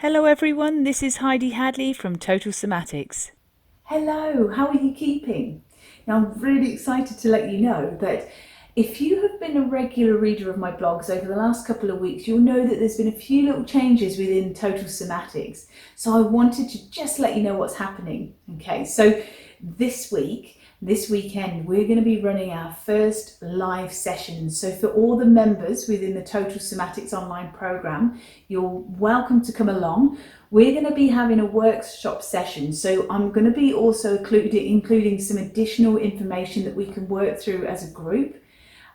Hello everyone, this is Heidi Hadley from Total Somatics. Hello, how are you keeping? Now, I'm really excited to let you know that if you have been a regular reader of my blogs over the last couple of weeks, you'll know that there's been a few little changes within Total Somatics. So I wanted to just let you know what's happening. Okay, so this weekend, we're going to be running our first live sessions. So for all the members within the Total Somatics online program, you're welcome to come along. We're going to be having a workshop session. So I'm going to be also including some additional information that we can work through as a group.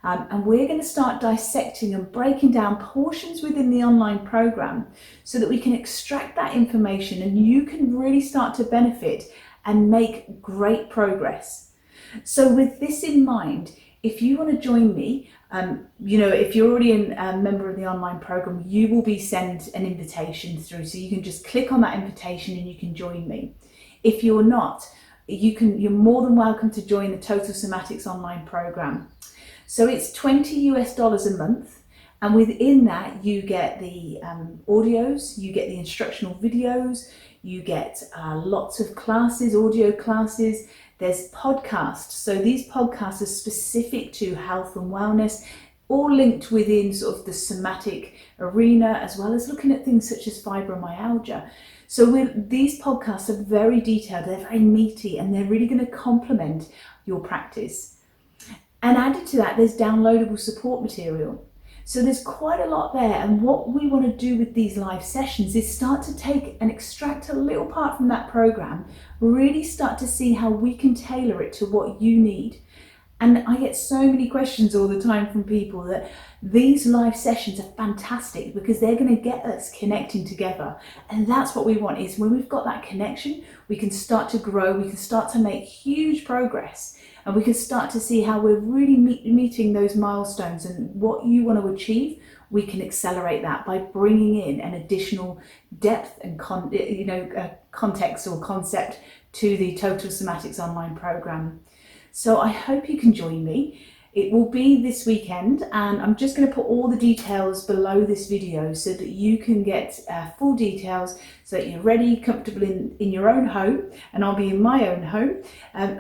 And we're going to start dissecting and breaking down portions within the online program so that we can extract that information and you can really start to benefit and make great progress. So with this in mind, if you want to join me, if you're already a member of the online program, you will be sent an invitation through. So you can just click on that invitation and you can join me. If you're not, you're more than welcome to join the Total Somatics online program. So it's $20 a month. And within that, you get the audios, you get the instructional videos, you get lots of classes, audio classes. There's podcasts. So these podcasts are specific to health and wellness, all linked within sort of the somatic arena, as well as looking at things such as fibromyalgia. So these podcasts are very detailed, they're very meaty, and they're really going to complement your practice. And added to that, there's downloadable support material. So there's quite a lot there, and what we want to do with these live sessions is start to take and extract a little part from that program, really start to see how we can tailor it to what you need. And I get so many questions all the time from people that these live sessions are fantastic because they're going to get us connecting together. And that's what we want, is when we've got that connection, we can start to grow, we can start to make huge progress, and we can start to see how we're really meeting those milestones, and what you want to achieve, we can accelerate that by bringing in an additional depth and context or concept to the Total Somatics online program. So I hope you can join me. It will be this weekend, and I'm just going to put all the details below this video so that you can get full details, so that you're ready, comfortable in your own home, and I'll be in my own home.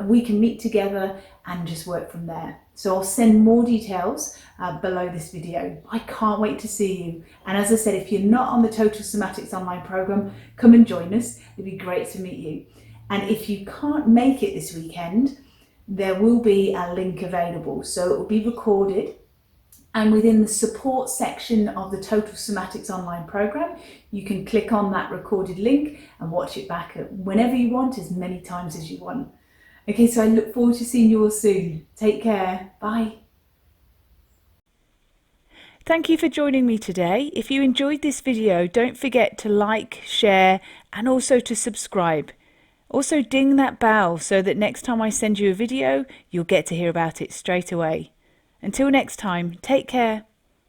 We can meet together and just work from there. So I'll send more details below this video. I can't wait to see you. And as I said, if you're not on the Total Somatics online program, come and join us. It'd be great to meet you. And if you can't make it this weekend, there will be a link available. So it will be recorded, and within the support section of the Total Somatics online program, you can click on that recorded link and watch it back whenever you want, as many times as you want. Okay, so I look forward to seeing you all soon. Take care. Bye. Thank you for joining me today. If you enjoyed this video, don't forget to like, share, and also to subscribe. Also ding that bell so that next time I send you a video, you'll get to hear about it straight away. Until next time, take care.